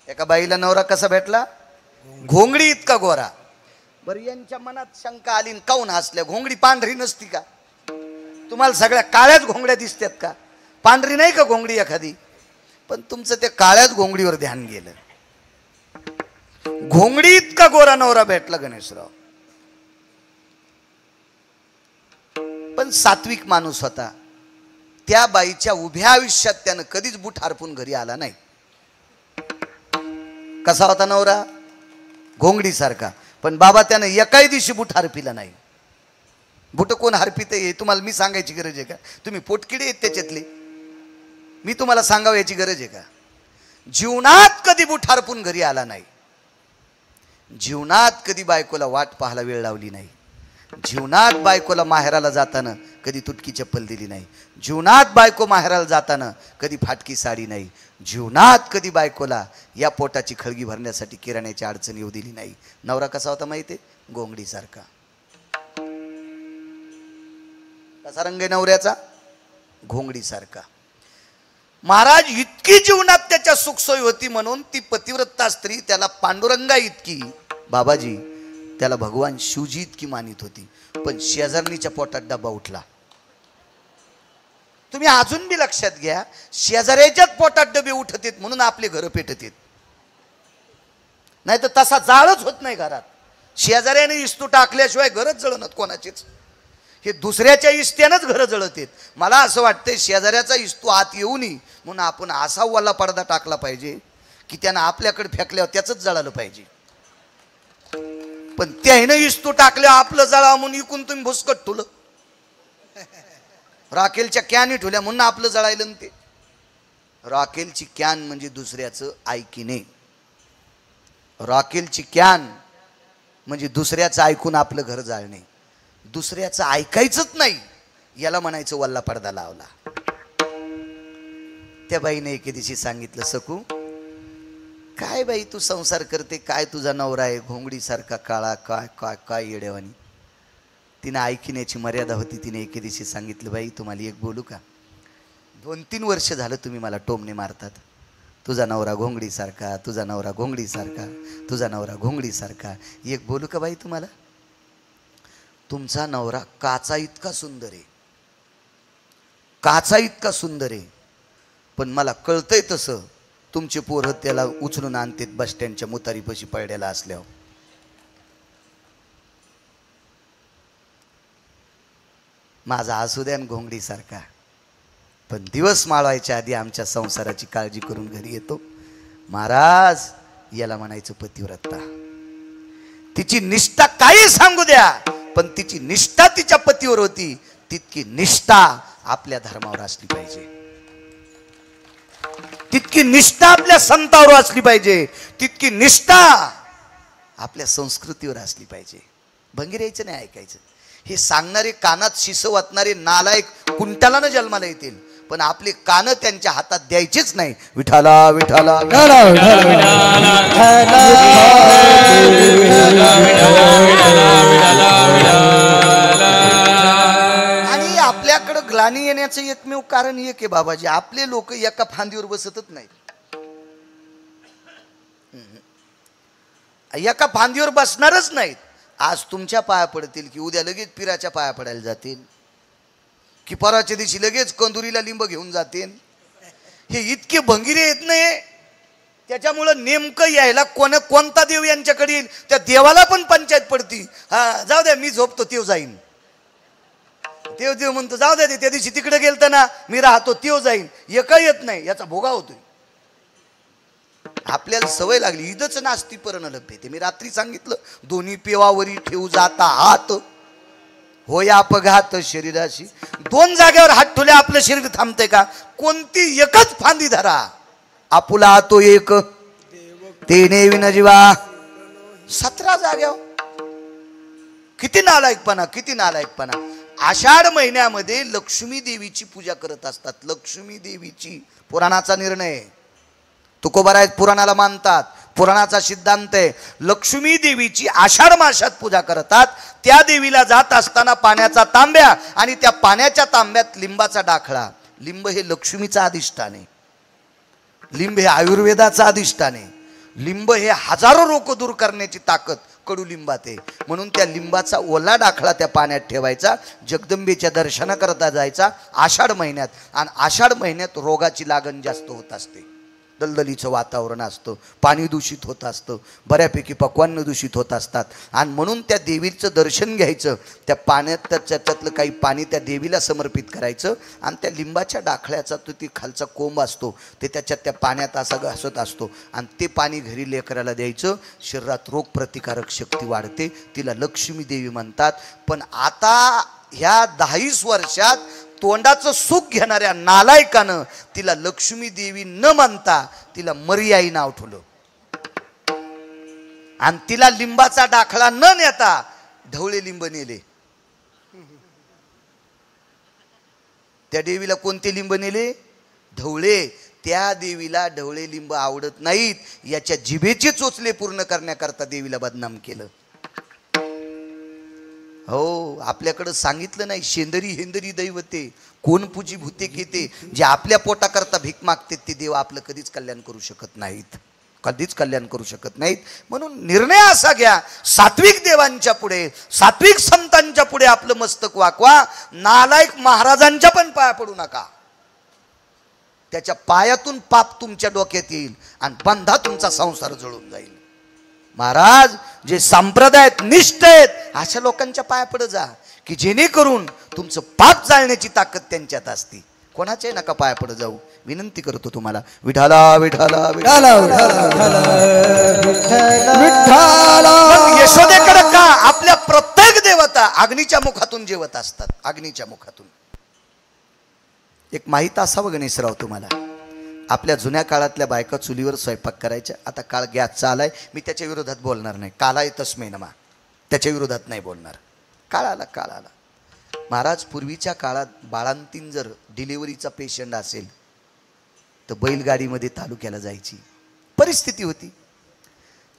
एका बाईला नवरा कसा भेटला? घोंगडी इतका गोरा. बरं, यांच्या मनात शंका आली, काऊन हसल्या? घोंगडी पांढरी नसती का? तुम्हाला सगळ्या काळ्याच घोंगड्या दिसतात का? पांढरी नाही का घोंगडी एखादी? पण तुमचं ते काळ्याच घोंगडीवर ध्यान गेलं. घोंगडी इतका गोरा नवरा भेटला गणेशराव. पण सात्विक माणूस होता. त्या बाईच्या उभ्या आयुष्यात त्यानं कधीच बूट हारपून घरी आला नाही. कसा होता नवरा? घोंगडी सारखा. पण बाबा त्यानं एकाही दिवशी बूट हारपिला नाही. बूट कोण हारपिते हे तुम्हाला मी सांगायची गरज आहे का? तुम्ही पोटकिडे आहेत त्याच्यातले, मी तुम्हाला सांगावं याची गरज आहे का? जीवनात कधी बूट हारपून घरी आला नाही. जीवनात कधी बायकोला वाट पाहायला वेळ लावली नाही. जीवनात बायकोला माहेराला जाताना कधी तुटकी चप्पल दिली नाही. जीवनात बायको माहेराला जाताना कधी फाटकी साडी नाही. जीवनात कधी बायकोला या पोटाची खळगी भरण्यासाठी किराण्याची अडचण येऊ दिली नाही. नवरा कसा होता माहिती? घोंगडी सारखा. कसा रंग आहे नवऱ्याचा? घोंगडी सारखा. महाराज इतकी जीवनात त्याच्या सुखसोयी होती म्हणून ती पतिव्रता स्त्री त्याला पांडुरंगा इतकी, बाबाजी त्याला भगवान शिवजी इतकी मानित होती. पण शेजारणीच्या पोटात डबा उठला. तुम्ही अजून बी लक्षात घ्या, शेजाऱ्याच्याच पोटात डबे उठत आहेत म्हणून आपले घर पेटत आहेत. नाही तर तसा जाळच होत नाही घरात. शेजाऱ्याने इस्तू टाकल्याशिवाय घरच जळणत कोणाचीच. हे दुसऱ्याच्या इस्त्यानंच घर जळत आहेत. मला असं वाटतंय शेजाऱ्याचा इस्तू आत येऊ नये म्हणून आपण असा वाला पडदा टाकला पाहिजे की त्यानं आपल्याकडे फेकल्यावर त्याचंच जळालं पाहिजे. पण त्यानं इस्तू टाकल्यावर आपलं जळावं म्हणून इकून तुम्ही भुसकट ठुलं. राखेलच्या कॅनी ठेवल्या म्हणून आपलं जळायलं. ते राखेलची कॅन म्हणजे दुसऱ्याचं ऐकिने. राखेलची कॅन म्हणजे दुसऱ्याचं ऐकून आपलं घर जाळणे. दुसऱ्याचं ऐकायचंच नाही याला म्हणायचं वल्ला पडदा लावला. त्या बाईने एके दिवशी सांगितलं, सकू काय बाई तू संसार करते, काय तुझा नवरा आहे घोंगडी सारखा काळा, काय काय काय येडेवानी. तिने ऐकण्याची मर्यादा होती. तिने एके दिवशी सांगितलं, बाई तुम्हाला एक बोलू का? 2-3 वर्ष झालं तुम्ही मला टोमणे मारतात. तुझा नवरा घोंगडी सारखा, तुझा नवरा घोंगडी सारखा, तुझा नवरा घोंगडी सारखा. एक बोलू का बाई तुम्हाला? तुमचा नवरा काचा इतका सुंदर आहे, काचा इतका सुंदर आहे. पण मला कळतंय तसं तुमचे पोरं त्याला उचलून आणतात बस स्टँडच्या मुतारीपाशी पडलेला असल्यावर. माझा असू द्या घोंगडी सारखा, पण दिवस माळवायच्या आधी आमच्या संसाराची काळजी करून घरी येतो. महाराज याला म्हणायचं पतिव्रता. तिची निष्ठा काही सांगू द्या, पण तिची निष्ठा तिच्या पतीवर होती. तितकी निष्ठा आपल्या धर्मावर असली पाहिजे. तितकी निष्ठा आपल्या संतावर असली पाहिजे. तितकी निष्ठा आपल्या संस्कृतीवर असली पाहिजे. भंगीर यायचं नाही ऐकायचं. हे सांगणारे कानात शिस वाटणारे नालायक कुंटालानं जन्माला येतील, पण आपले कान त्यांच्या हातात द्यायचेच नाही. विठाला विठाला आणि आपल्याकडं ग्लानी येण्याचं एकमेव कारण एक आहे बाबाजी, आपले लोक एका फांदीवर बसतच नाहीत. एका फांदीवर बसणारच नाहीत. आज तुमच्या पाया पडतील की उद्या लगेच पिराच्या पाया पडायला जातील, की परवाच्या दिवशी लगेच कंदुरीला लिंब घेऊन जातील. हे इतके भंगिरे येत नाही. त्याच्यामुळं नेमकं यायला कोणता देव यांच्याकडे येईल त्या देवाला पण पंचायत पडती. हा जाऊ द्या मी झोपतो तेव जाईन. तेव देव म्हणतो जाऊ द्या त्या दिवशी तिकडे गेलतं ना मी राहतो तेव जाईन. एकही येत नाही याचा भोगा होतोय. आपल्याला सवय लागली. ईदच नास्ती परण लभ्यते. मी रात्री सांगितलं दोन्ही पेवावरी ठेवू जाता हात होय अपघात शरीराशी. 2 जागेवर हात ठेवले आपलं शरीर थांबते का? कोणती एकच फांदी धरा. आपुला तो एक तेने विन जीवा. 17 जागेवर. किती नालायकपणा, किती नालायकपणा. आषाढ महिन्यामध्ये लक्ष्मी देवीची पूजा करत असतात. लक्ष्मी देवीची पुराणाचा निर्णय. तुकोबाराय पुराणाला मानतात. पुराणाचा सिद्धांत आहे. लक्ष्मी देवीची आषाढ मासात पूजा करतात. त्या देवीला जात असताना पाण्याचा तांब्या आणि त्या पाण्याच्या तांब्यात लिंबाचा डाखळा. लिंब हे लक्ष्मीचा अधिष्ठान आहे. लिंब हे आयुर्वेदाचा अधिष्ठान आहे. लिंब हे हजारो रोग दूर करण्याची ताकद कडुलिंबात आहे. म्हणून त्या लिंबाचा ओला डाखळा त्या पाण्यात ठेवायचा, जगदंबेच्या दर्शनाकरता जायचा आषाढ महिन्यात. आणि आषाढ महिन्यात रोगाची लागण जास्त होत असते, दलदलीचं वातावरण असतं, पाणी दूषित होत असतं, बऱ्यापैकी पक्वान्न दूषित होत असतात. आणि म्हणून त्या देवीचं दर्शन घ्यायचं, त्या पाण्यात त्याच्यातलं काही पाणी त्या देवीला समर्पित करायचं. आणि त्या लिंबाच्या डाखळ्याचा तो ती खालचा कोंब असतो ते त्याच्यात त्या पाण्यात असा घासत असतो आणि ते पाणी घरी लेकराला द्यायचं. शरीरात रोगप्रतिकारक शक्ती वाढते, तिला लक्ष्मी देवी म्हणतात. पण आता ह्या 10 वर्षात तोंडाचं सुख घेणाऱ्या नालायकानं तिला लक्ष्मी देवी न म्हणता तिला मरियाई नाव ठेवलं. आणि तिला लिंबाचा डाखळा न नेता ढवळे लिंब नेले. त्या देवीला कोणते लिंब नेले? ढवळे. त्या देवीला ढवळे लिंब आवडत नाहीत, याच्या जिभेचे चोचले पूर्ण करण्याकरता देवीला बदनाम केलं. हो, आपल्याकडं सांगितलं नाही, शेंदरी हेंदरी दैवते कोण पूजी भूते घेते. जे आपल्या पोटाकरता भीक मागते ते देव आपलं कधीच कल्याण करू शकत नाहीत, कधीच कल्याण करू शकत नाहीत. म्हणून निर्णय असा घ्या, सात्विक देवांच्या पुढे, सात्विक संतांच्या पुढे आपलं मस्तक वाकवा. नालायक महाराजांच्या पण पाया पडू नका. त्याच्या पायातून पाप तुमच्या डोक्यात येईल आणि बंधा तुमचा संसार जळून जाईल. महाराज जे संप्रदायात निष्ठ आहेत अशा लोकांच्या पाया पड जा, की जेणेकरून तुमचं पाप जाळण्याची ताकद त्यांच्यात असते. कोणाचे नका पाया पड जाऊ, विनंती करतो तुम्हाला. विठाला विठाला विठाला विठाला. यशोदेकडे का? आपल्या प्रत्येक देवता अग्नीच्या मुखातून जेवत असतात, अग्नीच्या मुखातून. एक माहित असावं गणेशराव तुम्हाला, आपल्या जुन्या काळातल्या बायका चुलीवर स्वयंपाक करायच्या. आता काळ गॅसचा आलाय, मी त्याच्या विरोधात बोलणार नाही. काला येतच नमा, त्याच्या विरोधात नाही बोलणार. काळ आला, काळ आला. महाराज पूर्वीच्या काळात बाळंतीण जर डिलिव्हरीचा पेशंट असेल तर बैलगाडीमध्ये तालुक्याला जायची परिस्थिती होती.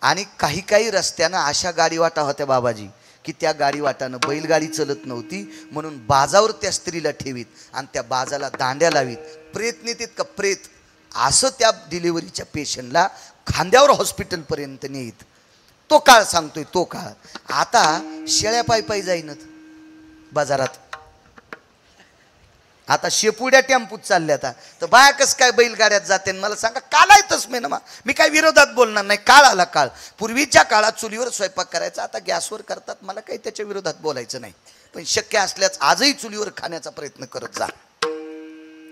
आणि काही काही रस्त्यानं अशा गाडीवाटा होत्या बाबाजी की त्या गाडीवाटानं बैलगाडी चलत नव्हती, म्हणून बाजावर त्या स्त्रीला ठेवीत आणि त्या बाजाला दांड्या लावीत. प्रेत नेतीत का प्रेत असं त्या डिलिव्हरीच्या पेशंटला खांद्यावर हॉस्पिटलपर्यंत नेत. तो काळ सांगतोय, तो काळ. आता शेळ्या पायी पायी जाईनत बाजारात. आता शेपुड्या टेम्पूत चालल्या. आता तर बाया कसं काय बैलगाड्यात जाते? मला सांगा, काल येतच मी ना, मी काय विरोधात बोलणार नाही. काळ आला काळ. पूर्वीच्या काळात चुलीवर स्वयंपाक करायचा, आता गॅसवर करतात. मला काही त्याच्या विरोधात बोलायचं नाही. पण शक्य असल्यास आजही चुलीवर खाण्याचा प्रयत्न करत जा.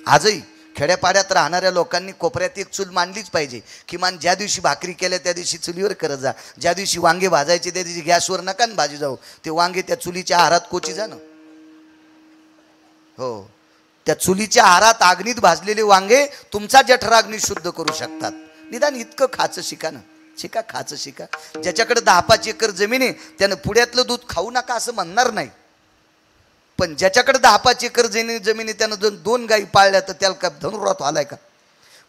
आजही खेड्यापाड्यात राहणाऱ्या लोकांनी कोपऱ्यात एक चूल मांडलीच पाहिजे. किमान ज्या दिवशी भाकरी केल्या त्या दिवशी चुलीवर करत जा. ज्या दिवशी वांगे भाजायचे त्या दिवशी गॅसवर नका न भाजी जाऊ. ते वांगे त्या चुलीच्या आहारात कोची जा ना. हो, त्या चुलीच्या आहारात अग्नीत भाजलेले वांगे तुमचा जठराग्नी शुद्ध करू शकतात. निदान इतकं खाचं शिका ना, शिका, खाचं शिका. ज्याच्याकडे 10-5 एकर जमीन आहे त्यानं पुढ्यातलं दूध खाऊ नका असं म्हणणार नाही. पण ज्याच्याकडे 10-5 एकर जमीन आहे त्यानं 2 गायी पाळल्या तर त्याला का धनुरात आलाय का?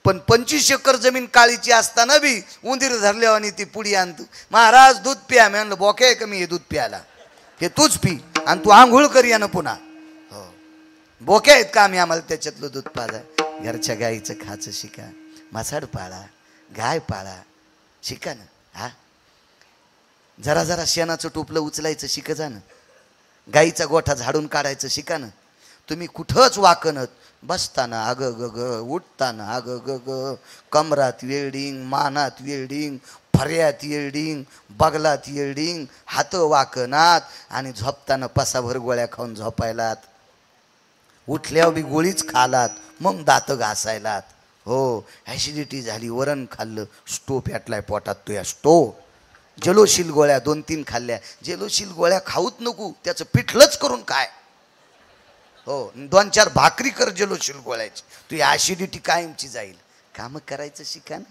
पण 25 एकर जमीन काळीची असताना बी उंदीर धरल्यावर आणि ती पुडी आणतो. महाराज दूध प्या. मी म्हणलं बोके आहे का मी हे दूध प्यायला? हे तूच पी आणि तू आंघोळ कर या ना पुन्हा. हो, बोके आहेत का आम्ही आम्हाला त्याच्यातलं दूध पाजा? घरच्या गाईचं खाचं शिका, मासाड पाळा, गाय पाळा, शिका ना. हा, जरा जरा शेणाचं टोपलं उचलायचं शिक जा ना. गाईचा गोठा झाडून काढायचं शिका ना. तुम्ही कुठंच वाकणत बसताना अग ग ग, उठताना अग ग ग, कमरात वेल्डिंग, मानात वेल्डिंग, फर्यात वेल्डिंग, बगलात वेल्डिंग, हात वाकणात आणि झोपताना पसाभर गोळ्या खाऊन झोपायलात. उठल्यावर बी गोळीच खालात, मग दात घासायलात. हो, ॲसिडिटी झाली, वरण खाल्लं, स्टो पेटलाय पोटात. तो या स्टो जलोशील गोळ्या 2-3 खाल्ल्या. जलोशील गोळ्या खाऊच नको, त्याचं पिठलंच करून काय. हो, 2-4 भाकरी कर जलोशील गोळ्याची, तू ॲसिडिटी कायमची जाईल. कामं करायचं शिका ना.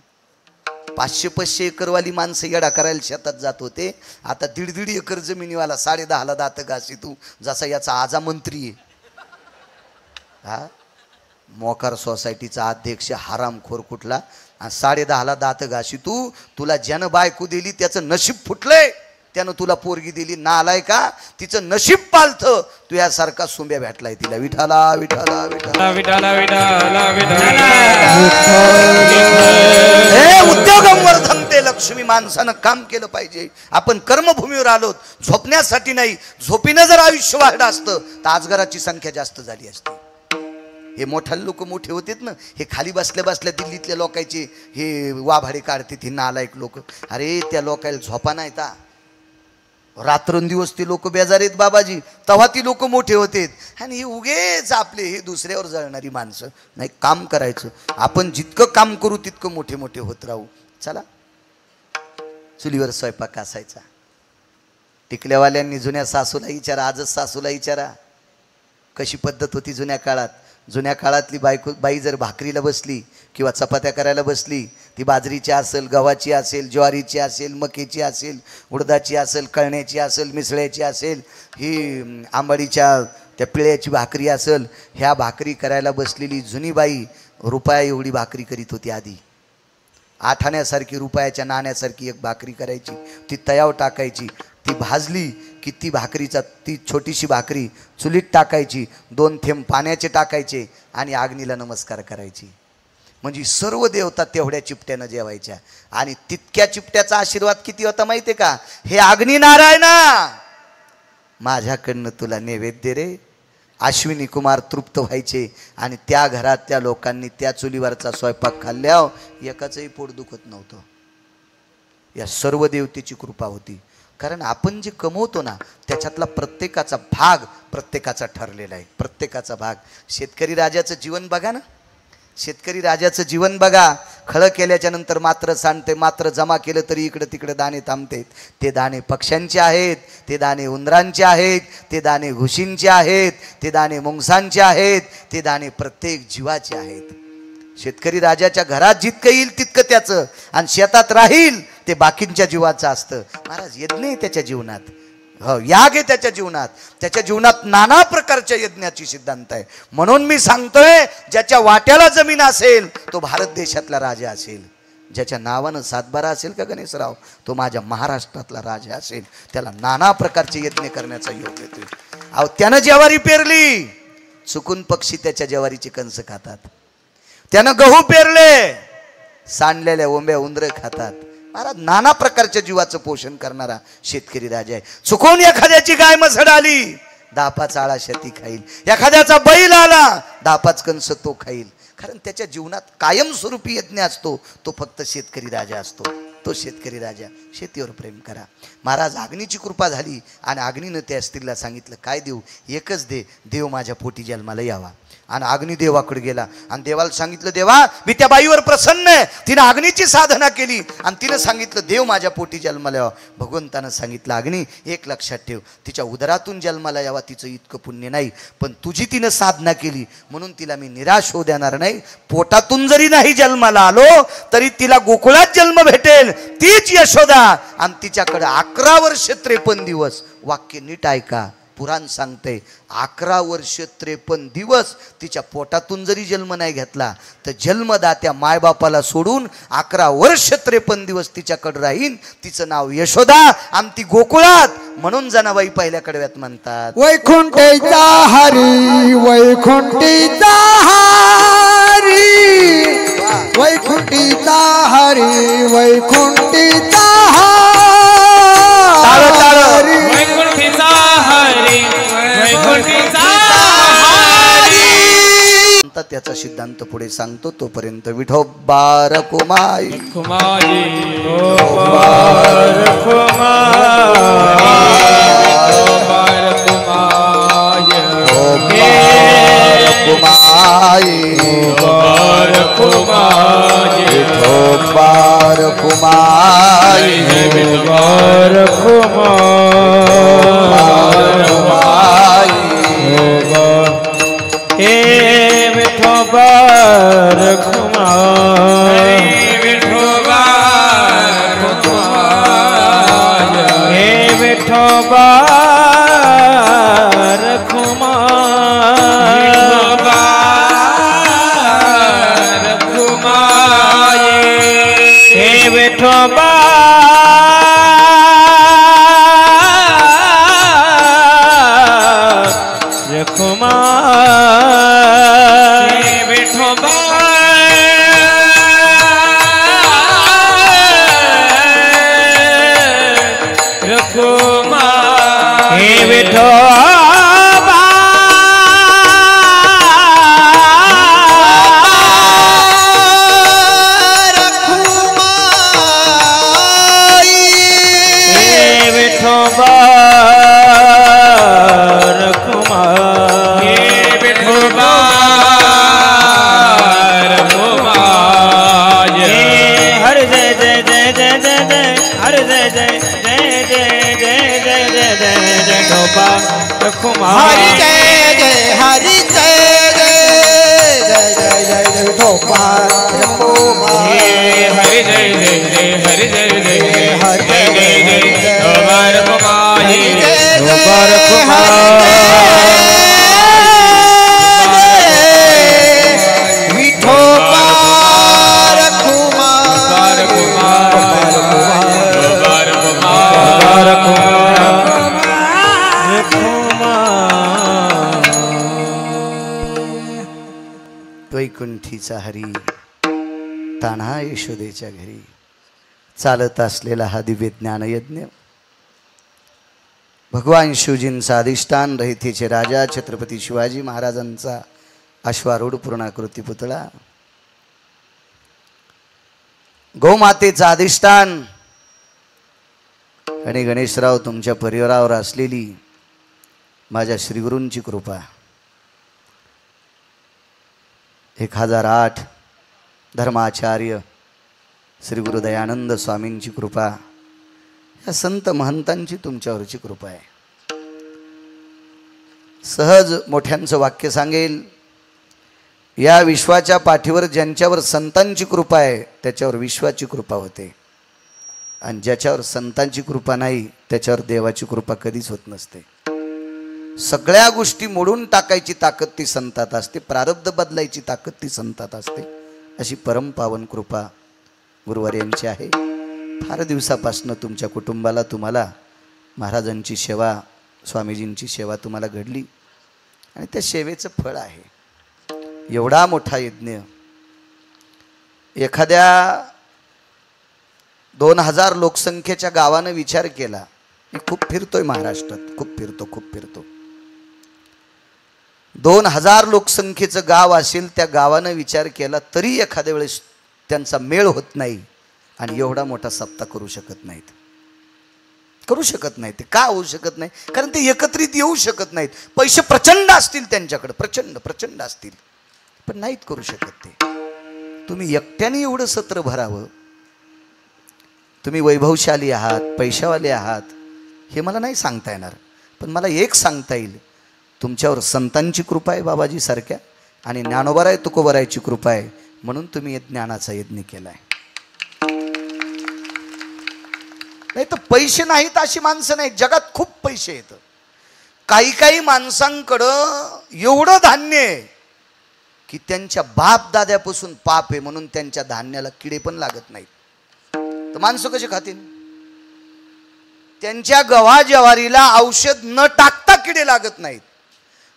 500-500 एकरवाली माणसं येडा करायला शेतात जात होते. आता 1.5 एकर जमिनीवाला 10.5ला दात घासी तू, जसा याचा आजा मंत्री आहे. हा, मोकार सोसायटीचा अध्यक्ष हरामखोर कुठला, 10.5ला दात घाशी तू. तुला ज्यानं बायको दिली त्याचं नशीब फुटलंय, त्यानं तुला पोरगी दिली. ना आलाय का? तिचं नशीब पालथ. तू यासारखा सुंब्या भेटलाय तिला. विठाला विठाला विठाला विठाला विठाला विठाला. हे उद्योगंवर धमते लक्ष कर्मलक्ष्मी माणसानं काम केलं पाहिजे. आपण कर्मभूमीवर आलोत, झोपण्यासाठी नाही. झोपीनं जर आयुष्य वाढलं असतं तर आजगराची संख्या जास्त झाली असती. हे मोठा लोक मोठे होतेत ना, हे खाली बसल्या बसल्या दिल्लीतल्या लोकांचे हे वाभाडे काढते हे नालायक लोक. अरे त्या लोकांना झोपा नाही ता, रात्रंदिवस ते लोक बेजार आहेत बाबाजी. तेव्हा ती लोक मोठे होते. आणि हे उगेच आपले हे दुसऱ्यावर जळणारी माणसं. नाही, काम करायचं. आपण जितकं काम करू तितकं मोठे मोठे होत राहू. चला, चुलीवर स्वयंपाक असायचा. टिकल्यावाल्यांनी जुन्या सासूला विचारा, आजच सासूला विचारा कशी पद्धत होती जुन्या काळात. जुन्या काळातली बाई जर भाकरीला बसली किंवा चपात्या करायला बसली, ती बाजरीची असेल, गव्हाची असेल, ज्वारीची असेल, मकीची असेल, उडदाची असेल, कळण्याची असेल, मिसळ्याची असेल, ही आंबाडीच्या त्या पिळ्याची भाकरी असेल, ह्या भाकरी करायला बसलेली जुनी बाई रुपया एवढी भाकरी करीत होती. आधी आठाण्यासारखी, रुपयाच्या नाण्यासारखी एक भाकरी करायची. ती तयाव टाकायची, ती भाजली की ती भाकरीचा ती छोटीशी भाकरी चुलीत टाकायची, 2 थेंब पाण्याचे टाकायचे आणि अग्नीला नमस्कार करायची. म्हणजे सर्व देवता तेवढ्या चिपट्यानं जेवायच्या. आणि तितक्या चिपट्याचा आशीर्वाद किती होता माहिती आहे का? हे अग्नी नारायणा, माझ्याकडनं तुला नैवेद्य रे. अश्विनी कुमार तृप्त व्हायचे आणि त्या घरातल्या लोकांनी त्या चुलीवरचा स्वयंपाक खाल्ल्यावर एकाचंही पोट दुखत नव्हतं. या सर्व देवतेची कृपा होती. कारण आपण जे कमवतो ना त्याच्यातला प्रत्येकाचा भाग प्रत्येकाचा ठरलेला आहे. प्रत्येकाचा भाग. शेतकरी राजाचं जीवन बघा ना, शेतकरी राजाचं जीवन बघा. खळं केल्याच्या नंतर मात्र सांडते, मात्र जमा केलं तरी इकडं तिकडे दाणे थांबतेत. ते दाणे पक्ष्यांचे आहेत, ते दाणे उंदरांचे आहेत, ते दाणे घुशींचे आहेत, ते दाणे मुंगसांचे आहेत, ते दाणे प्रत्येक जीवाचे आहेत. शेतकरी राजाच्या घरात जितकं येईल तितकं त्याचं, आणि शेतात राहील ते बाकींच्या जीवाचं असतं. महाराज, यज्ञ आहे त्याच्या जीवनात, हो, याग आहे त्याच्या जीवनात. त्याच्या जीवनात नाना प्रकारच्या यज्ञाची सिद्धांत आहे. म्हणून मी सांगतोय, ज्याच्या वाट्याला जमीन असेल तो भारत देशातला राजा असेल. ज्याच्या नावानं सातबारा असेल का गणेशराव, तो माझ्या महाराष्ट्रातला राजा असेल. त्याला नाना प्रकारचे यज्ञ करण्याचा योग येतोय. अहो, त्यानं ज्वारी पेरली, चुकून पक्षी त्याच्या ज्वारीचे कंस खातात. त्यानं गहू पेरले, सांडलेल्या ओंब्या उंदरं खातात. महाराज, नाना प्रकारच्या जीवाचं पोषण करणारा शेतकरी राजा आहे. चुकून एखाद्याची गाय मसड आली, 10-5 आळा शेती खाईल. एखाद्याचा बैल आला, 10-5 कंस तो खाईल. कारण त्याच्या जीवनात कायमस्वरूपी यज्ञ असतो. तो फक्त शेतकरी राजा असतो. तो शेतकरी राजा. शेतीवर प्रेम करा. महाराज, अग्नीची कृपा झाली आणि अग्नीनं त्या स्त्रीला सांगितलं, काय देऊ? एकच दे, देव माझ्या पोटी जन्माला यावा. आणि अग्नी देवाकडे गेला आणि देवाला सांगितलं, देवा मी त्या बाईवर प्रसन्न आहे. तिनं अग्नीची साधना केली आणि तिनं सांगितलं, देव माझ्या पोटी जन्माला यावा. भगवंतानं सांगितलं, अग्नी एक लक्षात ठेव, तिच्या उदरातून जन्माला यावा तिचं इतकं पुण्य नाही, पण तुझी तिनं साधना केली म्हणून तिला मी निराश होऊ देणार नाही. पोटातून जरी नाही जन्माला आलो तरी तिला गोकुळात जन्म भेटेल. तीच यशोदा. आणि तिच्याकडे 11 वर्ष 53 दिवस. वाक्य नीट ऐका, पुराण सांगते 11 वर्ष 53 दिवस तिच्या पोटातून जरी जन्म नाही घेतला तर जन्मदात्या मायबापाला सोडून 11 वर्ष 53 दिवस तिच्याकडे राहीन. तिचं नाव यशोदा आणि ती गोकुळात. म्हणून जनाबाई पहिल्या कडव्यात म्हणतात, वैकुंठीचा हरी, वैकुंठीचा हरी, वैकुंठीचा हरी, वैकुंठीचा हरी, वैकुंठीचा हरी, वैकुंठीचा हरी. त्याचा सिद्धांत पुढे सांगतो. तोपर्यंत विठोबा रखुमाई, कुमारी बार कुमाई, बार कुमारी, विठोबा रखुमाई, बार कुमारी, हे विठोबा रखुमाई, विठोबा रखुमाई, हे विठोबा रखुमाई, हे विठोबा रखुमाई, हे विठोबा जय जय जय जय जय जय जय जय जय विठोबा रखुमा हरी जय जय हरी जय जय जय जय जय जय विठोबा रखुमा हरि जय जय जय हरि जय जय जय हरि जय जय जय विठोबा रखुमा विठोबा रखुमा विठोबा रखुमा वैकुंठीचा हरी तान्हा यशोदेच्या घरी चालत असलेला हा दिव्य ज्ञान यज्ञ भगवान शिवजींचा अधिष्ठान रहितेचे राजा छत्रपती शिवाजी महाराजांचा अश्वारूढ पूर्णाकृती पुतळा गोमातेचा अधिष्ठान आणि गणेशराव तुमच्या परिवारावर असलेली माझ्या श्रीगुरूंची कृपा 1008 धर्माचार्य श्री गुरु दयानंद स्वामींची कृपा या संत महंतांची तुमच्यावरची कृपा आहे सहज मोठ्यांचं वाक्य सांगेल या विश्वाच्या पाठीवर ज्यांच्यावर संतांची कृपा आहे त्याच्यावर विश्वाची कृपा होते आणि ज्याच्यावर संतांची कृपा नाही त्याच्यावर देवाची कृपा कधीच होत नसते सगळ्या गोष्टी मोडून टाकायची ताकद ती संतात असते प्रारब्ध बदलायची ताकद ती संतात असते अशी परमपावन कृपा गुरुवार्यांची आहे फार दिवसापासून तुमच्या कुटुंबाला तुम्हाला महाराजांची सेवा स्वामीजींची सेवा तुम्हाला घडली आणि त्या सेवेचं फळ आहे एवढा मोठा यज्ञ एखाद्या 2000 लोकसंख्येच्या गावानं विचार केला मी खूप फिरतोय महाराष्ट्रात खूप फिरतो 2000 लोकसंख्येचं गाव असेल त्या गावानं विचार केला तरी एखाद्या वेळेस त्यांचा मेळ होत नाही आणि एवढा मोठा सप्ताह करू शकत नाहीत ते का होऊ शकत नाही कारण ते एकत्रित येऊ शकत नाहीत पैसे प्रचंड असतील त्यांच्याकडे प्रचंड असतील पण नाहीत करू शकत ते तुम्ही एकट्याने एवढं सत्र भरावं तुम्ही वैभवशाली आहात पैशावाले आहात हे मला नाही सांगता येणार पण मला एक सांगता येईल तुमच्यावर संतांची कृपा आहे बाबाजी सारख्या आणि ज्ञानोबाराय तुकोबारायची कृपा आहे म्हणून तुम्ही ज्ञानाचा यज्ञ केलाय नाही तर पैसे नाहीत अशी माणसं नाहीत जगात खूप पैसे आहेत काही माणसांकडं एवढं धान्य आहे की त्यांच्या बाप दाद्यापासून पाप आहे म्हणून त्यांच्या धान्याला किडे पण लागत नाहीत तर माणसं कशी खातील त्यांच्या गव्हा ज्वारीला औषध न टाकता किडे लागत नाहीत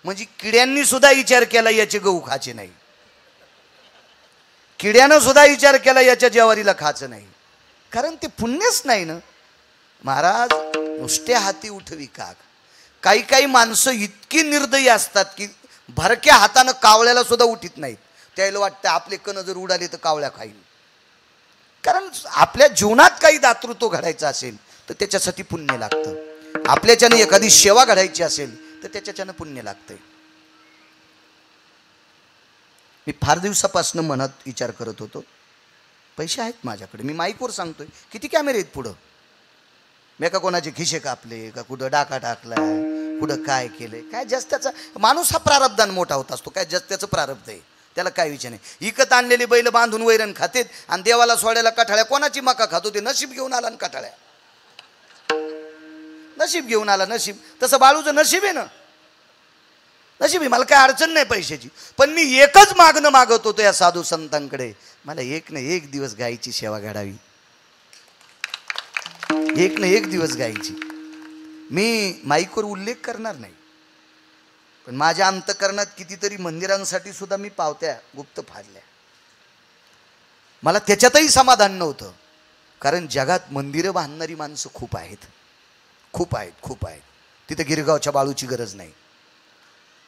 म्हणजे किड्यांनी सुद्धा विचार केला याचे गहू खायचे नाही किड्यानं सुद्धा विचार केला याच्या ज्वारीला खायचं नाही कारण ते पुण्यच नाही ना महाराज नुसत्या हाती उठवी काग काही माणसं इतकी निर्दयी असतात की भरक्या हातानं कावळ्याला सुद्धा उठीत नाहीत त्याला वाटतं आपले कण जर उडाले तर कावळ्या खाईल कारण आपल्या जीवनात काही दातृत्व घडायचं असेल तर त्याच्यासाठी पुण्य लागतं आपल्याच्याने एखादी सेवा घडायची असेल तर त्याच्याच्यानं पुण्य लागतंय मी फार दिवसापासून मनात विचार करत होतो पैसे आहेत माझ्याकडे मी माईकवर सांगतोय किती कॅमेरे आहेत पुढं मी का कोणाचे खिशे कापले का कुठं डाका टाकलाय कुठं काय केलंय काय जस्ट त्याचा माणूस हा प्रारब्धान मोठा होत असतो काय जस्ट त्याचं प्रारब्ध आहे त्याला काय विचार नाही इकत आणलेली बैल बांधून वैरण खातेत आणि देवाला सोडायला कठाळ्या कोणाची मका खातो ते नशीब घेऊन आला आणि कठाळ्या नशीब घेऊन आला नशीब तसं बाळूचं नशीब आहे ना नशीब आहे मला काय अडचण नाही पैशाची पण मी एकच मागणं मागत होतो या साधू संतांकडे मला एक ना एक दिवस गायीची सेवा घडावी एक ना एक दिवस गायीची मी माईकवर उल्लेख करणार नाही पण माझ्या अंतकरणात कितीतरी मंदिरांसाठी सुद्धा मी पावत्या गुप्त फाडल्या मला त्याच्यातही समाधान नव्हतं कारण जगात मंदिरं बांधणारी माणसं खूप आहेत तिथे गिरगावच्या बाळूची गरज नाही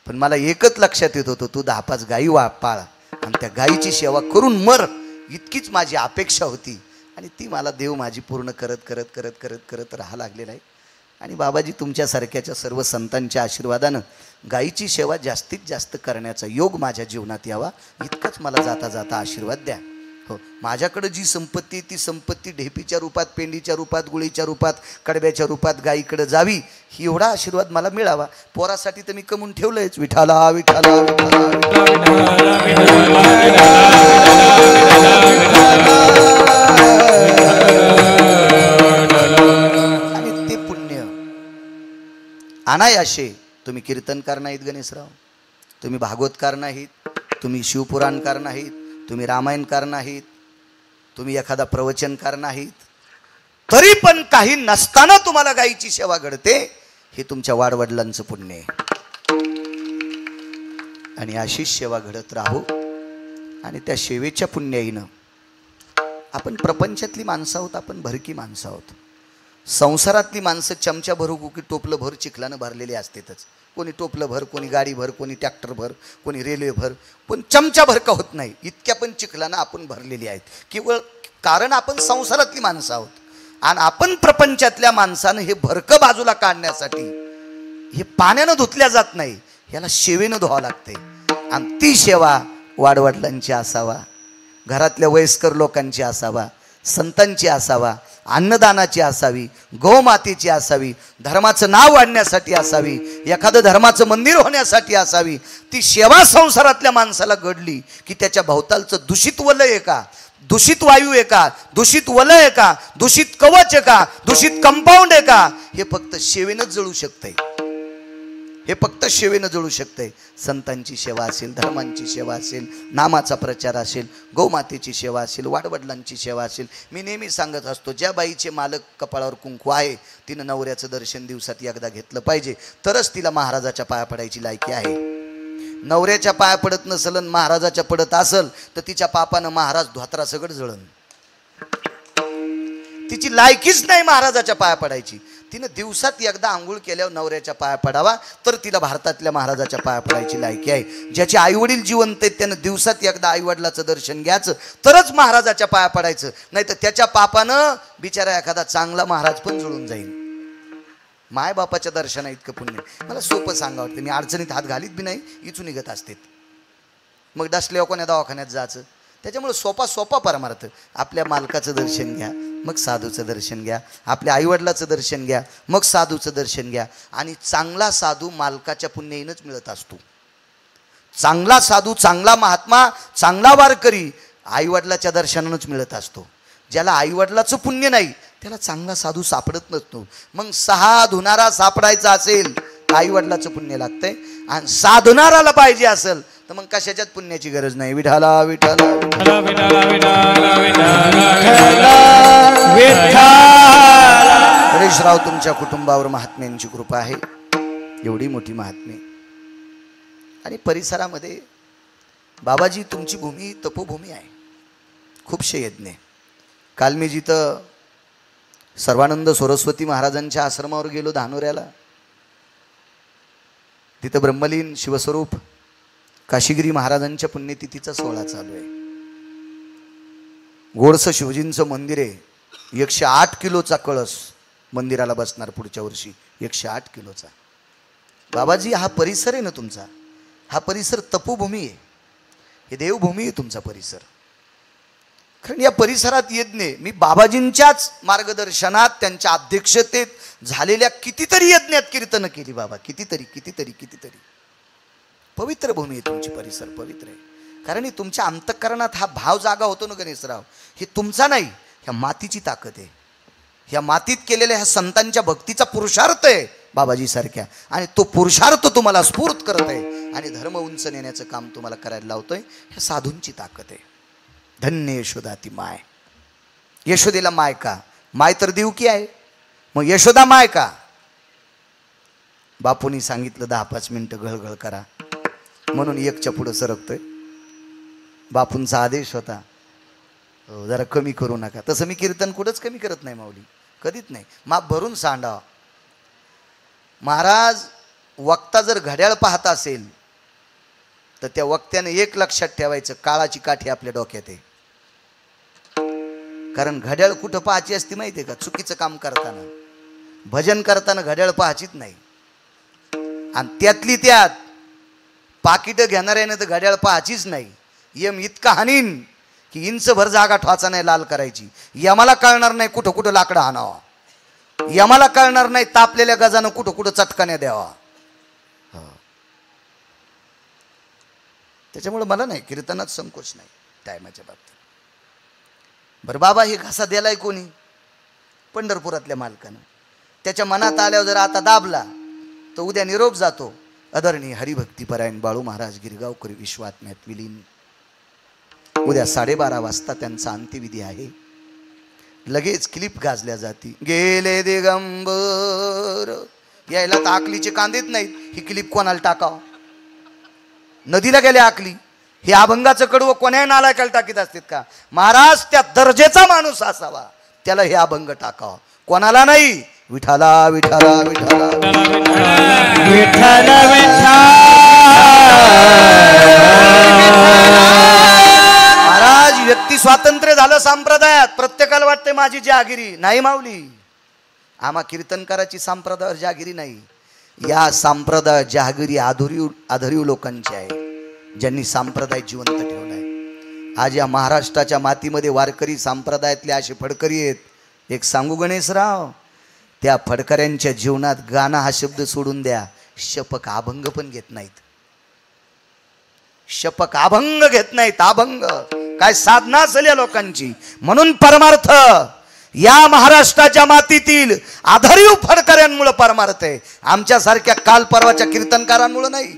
पण मला एकच लक्षात येत होतं तू 10-5 गायी पाळ आणि त्या गायीची सेवा करून मर इतकीच माझी अपेक्षा होती आणि ती मला देव माझी पूर्ण करत राहा लागलेला आहे आणि बाबाजी तुमच्यासारख्याच्या सर्व संतांच्या आशीर्वादानं गायीची सेवा जास्तीत जास्त करण्याचा योग माझ्या जीवनात यावा इतकंच मला जाता जाता आशीर्वाद द्या हो, माझ्याकडे जी संपत्ती आहे, ती संपत्ती ढेपीच्या रूपात, पेंडीच्या रूपात, गुळीच्या रूपात, कडब्याच्या रूपात गायीकडे जावी, ही एवढा आशीर्वाद मला मिळावा. पोरासाठी तर मी कमवून ठेवलंयच. विठाला विठाला विठाला आणि ते पुण्य अनायाशे. तुम्ही कीर्तनकार नाहीत गणेशराव, तुम्ही भागवतकार नाहीत, तुम्ही शिवपुराणकार नाहीत, तुम्ही रामायणकार नाहीत, तुम्ही एखादा प्रवचनकार नाहीत, तरी पण काही नसताना तुम्हाला गायीची सेवा घडते, हे तुमच्या वाडवडिलांचं पुण्य आहे. आणि अशीच सेवा घडत राहू. आणि त्या सेवेच्या पुण्याईनं आपण प्रपंचातली माणसं आहोत, आपण भरकी माणसं आहोत. संसारातली माणसं चमचा भरू की टोपलं भर चिखलानं भरलेली असतेच. कोणी टोपलं भर, कोणी गाडी भर, कोणी ट्रॅक्टर भर, कोणी रेल्वे भर, पण चमचा भर का होत नाही. इतक्या पण चिखलानं आपण भरलेली आहेत. केवळ कारण आपण संसारातली माणसं आहोत. आणि आपण प्रपंचातल्या माणसानं हे भरकं बाजूला काढण्यासाठी हे पाण्यानं धुतल्या जात नाही, याला सेवेनं धुवावं लागते. आणि ती सेवा वाडवडिलांची असावा, घरातल्या वयस्कर लोकांची असावा, संतांची असावा, अन्नदानाची असावी, गौमातेची असावी, धर्माचं नाव वाढण्यासाठी असावी, एखादं धर्माचं मंदिर होण्यासाठी असावी. ती सेवा संसारातल्या माणसाला घडली की त्याच्या भोवतालचं दूषित वलय आहे का, दूषित वायू आहे का, दूषित वलय आहे का, दूषित कवच आहे का, दूषित कंपाऊंड आहे का, हे फक्त सेवेनंच जळू शकतंय. हे फक्त सेवेनं जळू शकतंय. संतांची सेवा असेल, धर्मांची सेवा असेल, नामाचा प्रचार असेल, गौमातेची सेवा असेल, वाडवडिलांची सेवा असेल. मी नेहमी सांगत असतो, ज्या बाईचे मालक कपाळावर कुंकू आहे तिनं नवऱ्याचं दर्शन दिवसात एकदा घेतलं पाहिजे, तरच तिला महाराजाच्या पाया पडायची लायकी आहे. नवऱ्याच्या पाया पडत नसल आणि महाराजाच्या पडत असल तर तिच्या पापानं महाराज धोत्रा सगळं जळण. तिची लायकीच नाही महाराजाच्या पाया पडायची. तिनं दिवसात एकदा आंघोळ केल्यावर नवऱ्याच्या पाया पडावा, तर तिला भारतातल्या महाराजाच्या पाया पडायची लायकी आहे. ज्याचे आईवडील जिवंत आहेत त्यानं दिवसात एकदा आईवडिलाचं दर्शन घ्यायचं, तरच महाराजाच्या पाया पडायचं. नाही तर त्याच्या पापानं बिचारा एखादा चांगला महाराज पण जुळून जाईल. मायबापाच्या दर्शना इतकं पुण्य. मला सोपं सांगा वाटतं, मी अडचणीत हात घालीत बी नाही, इचून निघत असते. मग डसल्यावर कोण्या दवाखान्यात जायचं. त्याच्यामुळे सोपा परमार्थ. आपल्या मालकाचं दर्शन घ्या, मग साधूचं दर्शन घ्या. आपल्या आईवडिलाचं दर्शन घ्या, मग साधूचं दर्शन घ्या. आणि चांगला साधू मालकाच्या पुण्याईनंच मिळत असतो. चांगला साधू, चांगला महात्मा, चांगला वारकरी आईवडिलाच्या दर्शनानंच मिळत असतो. ज्याला आईवडिलाचं पुण्य नाही त्याला चांगला साधू सापडत नसतो. मग सहा धुणारा सापडायचा असेल आईवडिलाचं पुण्य लागतंय. आणि साधणाराला पाहिजे असेल तर मग कशाच्यात पुण्याची गरज नाही. विठाला विठाला विठाला विठाला विठाला विठाला. हरेशराव, तुमच्या कुटुंबावर महात्म्यांची कृपा आहे, एवढी मोठी महात्मे. आणि परिसरामध्ये बाबाजी तुमची भूमी तपोभूमी आहे. खूपशे यज्ञ. काल मी जिथं सर्वानंद सरस्वती महाराजांच्या आश्रमावर गेलो धानोऱ्याला, तिथं ब्रह्मलीन शिवस्वरूप काशीगिरी महाराजांच्या पुण्यतिथीचा सोहळा चालू आहे. गोडसं शिवजींचं मंदिर आहे. 108 किलोचा कळस मंदिराला बसणार पुढच्या वर्षी, 108 किलोचा. बाबाजी, हा परिसर आहे ना तुमचा, हा परिसर तपोभूमी आहे, हे देवभूमी आहे तुमचा परिसर. कारण या परिसरात यज्ञ, मी बाबाजींच्याच मार्गदर्शनात त्यांच्या अध्यक्षतेत झालेल्या कितीतरी यज्ञात कीर्तन केली बाबा, कितीतरी. पवित्र भूमी आहे तुमची, परिसर पवित्र आहे. कारण ही तुमच्या अंतःकरणात हा भाव जागा होतो ना गणेशराव, हे तुमचा नाही, ह्या मातीची ताकद आहे. ह्या मातीत केलेल्या ह्या संतांच्या भक्तीचा पुरुषार्थ आहे बाबाजी सारख्या. आणि तो पुरुषार्थ तुम्हाला स्फूर्त करत आहे आणि धर्म उंच नेण्याचं काम तुम्हाला करायला लावतोय. ह्या साधूंची ताकद आहे. धन्य यशोदा ती माय. यशोदेला माय का? माय तर देवकी आहे, मग यशोदा माय का? बापूंनी सांगितलं 10-5 मिनिटं घळघळ करा म्हणून एकच्या पुढं सरकतोय. बापूंचा आदेश होता, जरा कमी करू नका. तसं मी कीर्तन कुठंच कमी करत नाही माऊली, कधीच नाही. माप भरून सांडावा. महाराज, वक्ता जर घड्याळ पाहत असेल तर त्या वक्त्याने एक लक्षात ठेवायचं, काळाची काठी आपल्या डोक्यात आहे. कारण घड्याळ कुठं पाहायची असती माहिती आहे का? चुकीचं काम करताना, भजन करताना घड्याळ पाहायचीच नाही. आणि त्यातली त्यात पाकिटं घेणाऱ्याने तर घड्याळ पाहायचीच नाही. यम इतका हानीन की इंचभर जागा ठवाचा नाही लाल करायची. यमाला कळणार नाही कुठं कुठं लाकडं आणावा, यमाला कळणार नाही तापलेल्या गजानं कुठं कुठं चटकाने द्यावा. त्याच्यामुळे मला नाही कीर्तनात संकोच नाही टायमाच्या बाबतीत. बरं बाबा हे घासा दिलाय कोणी? पंढरपुरातल्या मालकानं. त्याच्या मनात आल्यावर जर आता दाबला तर उद्या निरोप जातो, आदरणीय हरिभक्तीपरायण बाळू महाराज गिरगावकर विश्वात्म्यात विलीन. उद्या 12:30 वाजता त्यांचा अंत्यविधी आहे. लगेच क्लिप गाजल्या जाती, गेले दिगंबर. यायला तर आकलीचे कांदेत नाहीत, ही क्लिप कोणाला टाकावं? नदीला गेले आकली. हे अभंगाचं कडवं कोण्या नालायकाला टाकीत असतात का? महाराज त्या दर्जेचा माणूस असावा त्याला हे अभंग टाकावं, कोणाला नाही. विठाला विठाला विठाला विठ्ठल महाराज व्यक्ती स्वातंत्र्य झालं संप्रदायात. प्रत्येकाला वाटते माझी जहागिरी. नाही माऊली, आम्हा कीर्तनकाराची संप्रदायावर जहागिरी नाही. या संप्रदाय जहागिरी आधुरीव लोकांची आहे, ज्यांनी संप्रदाय जिवंत ठेवलाय. आज या महाराष्ट्राच्या मातीमध्ये वारकरी संप्रदायातले असे फडकरी आहेत. एक सांगू गणेशराव, त्या फडकऱ्यांच्या जीवनात गाणं हा शब्द सोडून द्या, शपक अभंग पण घेत नाहीत. शपक अभंग घेत नाहीत. अभंग काय साधना असेल या लोकांची. म्हणून परमार्थ या महाराष्ट्राच्या मातीतील आधारीव फडकऱ्यांमुळे परमार्थ आहे. आमच्यासारख्या काल परवाच्या कीर्तनकारांमुळे नाही,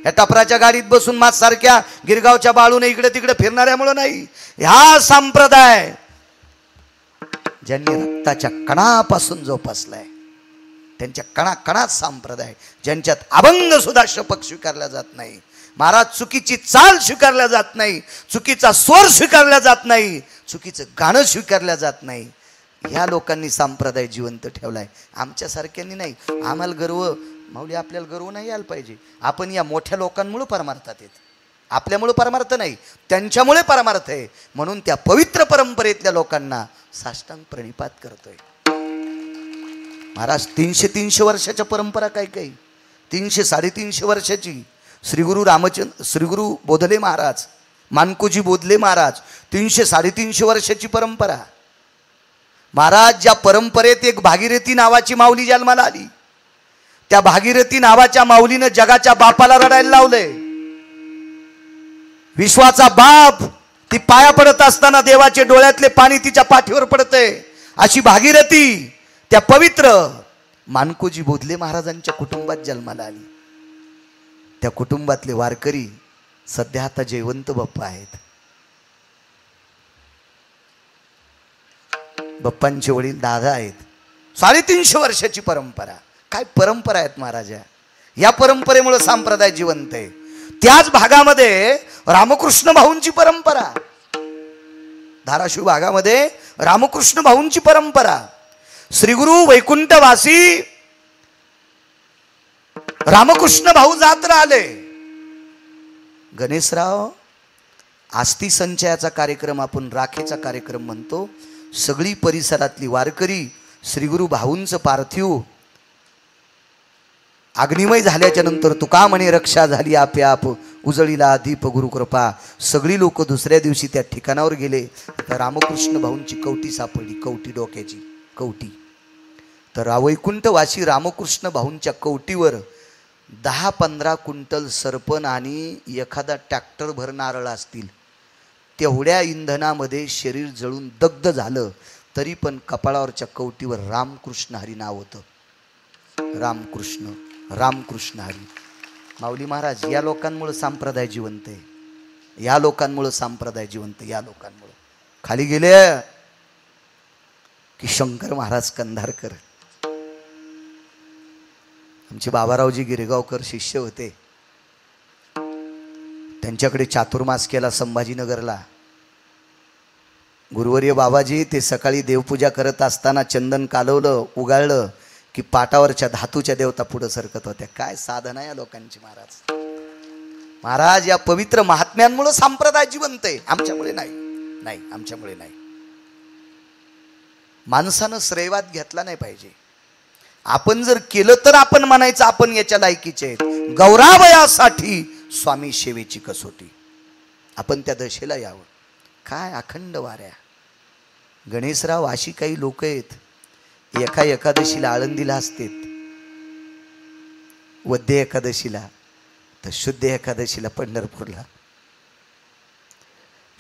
या टपराच्या गाडीत बसून माझ सारख्या गिरगावच्या बाळूने इकडे तिकडे फिरणाऱ्यामुळे नाही. ह्या संप्रदाय ज्यांनी रक्ताच्या कणापासून जोपासलाय, त्यांच्या कणाकणात संप्रदाय, ज्यांच्यात अभंग सुद्धा शपक स्वीकारला जात नाही. महाराज चुकीची चाल स्वीकारल्या जात नाही, चुकीचा स्वर स्वीकारला जात नाही, चुकीचं गाणं स्वीकारल्या जात नाही. ह्या लोकांनी संप्रदाय जिवंत ठेवलाय, आमच्यासारख्यांनी नाही. आम्हाला गर्व माऊली, आपल्याला गर्व नाही यायला पाहिजे. आपण या मोठ्या लोकांमुळे परमार्थात येत, आपल्यामुळे परमार्थ नाही, त्यांच्यामुळे परमार्थ आहे. म्हणून त्या पवित्र परंपरेतल्या लोकांना साष्टांग प्रणिपात करतोय. महाराज 300 वर्षाच्या परंपरा काय काही, 300-350 वर्षाची. श्रीगुरु बोधले महाराज, मानकोजी बोधले महाराज, 300-350 वर्षाची परंपरा. महाराज ज्या परंपरेत एक भागीरथी नावाची माऊली जन्माला आली, त्या भागीरथी नावाच्या माऊलीनं जगाच्या बापाला रडायला लावलंय. विश्वाचा बाप, ती पाया पडत असताना देवाचे डोळ्यातले पाणी तिच्या पाठीवर पडतंय. अशी भागीरथी त्या पवित्र मानकोजी बोधले महाराजांच्या कुटुंबात जन्माला आली. त्या कुटुंबातले वारकरी सध्या आता जयवंत बाप्पा आहेत. बाप्पांचे वडील दादा आहेत. 350 वर्षाची परंपरा. काय परंपरा आहेत महाराजा. या परंपरेमुळे संप्रदाय जिवंत आहे. त्याच भागामध्ये रामकृष्ण भाऊंची परंपरा, धाराशिव भागामध्ये रामकृष्ण भाऊंची परंपरा. श्रीगुरु वैकुंठवासी रामकृष्ण भाऊ जात राहिले. गणेशराव, आस्ती संचयाचा कार्यक्रम आपण राखेचा कार्यक्रम म्हणतो. सगळी परिसरातली वारकरी श्रीगुरु भाऊंचं पार्थिव अग्निमय झाल्याच्या नंतर तुका म्हणे रक्षा झाली आपे आप, उजळीला दीप गुरुकृपा. सगळी लोक दुसऱ्या दिवशी त्या ठिकाणावर गेले. तर रामकृष्ण भाऊंची कवटी सापडली, कवटी डोक्याची कवटी. तर वैकुंठवासी रामकृष्ण भाऊंच्या कवटीवर 10-15 क्विंटल सरपण आणि एखादा ट्रॅक्टर भर नारळ असतील. तेवढ्या इंधनामध्ये शरीर जळून दग्ध झालं, तरी पण कपाळावरच्या कवटीवर रामकृष्ण हरी नाव होतं. रामकृष्ण रामकृष्ण हरी. माऊली महाराज, या लोकांमुळे संप्रदाय जिवंत आहे. या लोकांमुळे संप्रदाय जिवंत. या लोकांमुळे खाली गेले की शंकर महाराज कंधारकर, आमचे बाबारावजी गिरगावकर शिष्य होते. त्यांच्याकडे चातुर्मास केला संभाजीनगरला. गुरुवर्य बाबाजी ते सकाळी देवपूजा करत असताना चंदन कालवलं, उगाळलं की पाटावरच्या धातूच्या देवता पुढे सरकत होत्या. काय साधना या लोकांची महाराज. महाराज, या पवित्र महात्म्यांमुळे संप्रदाय जिवंत आहे, आमच्यामुळे नाही. नाही, आमच्यामुळे नाही. माणसानं श्रेयवाद घेतला नाही पाहिजे. आपण जर केलं तर आपण म्हणायचं आपण याच्या लायकीचे आहेत. गौरावयासाठी स्वामी सेवेची कसोटी. आपण त्या दशेला यावं. काय अखंड वाऱ्या. गणेशराव, अशी काही लोक आहेत, एका एकादशीला आळंदीला असतात, वद्य एकादशीला, तर शुद्ध एकादशीला पंढरपूरला.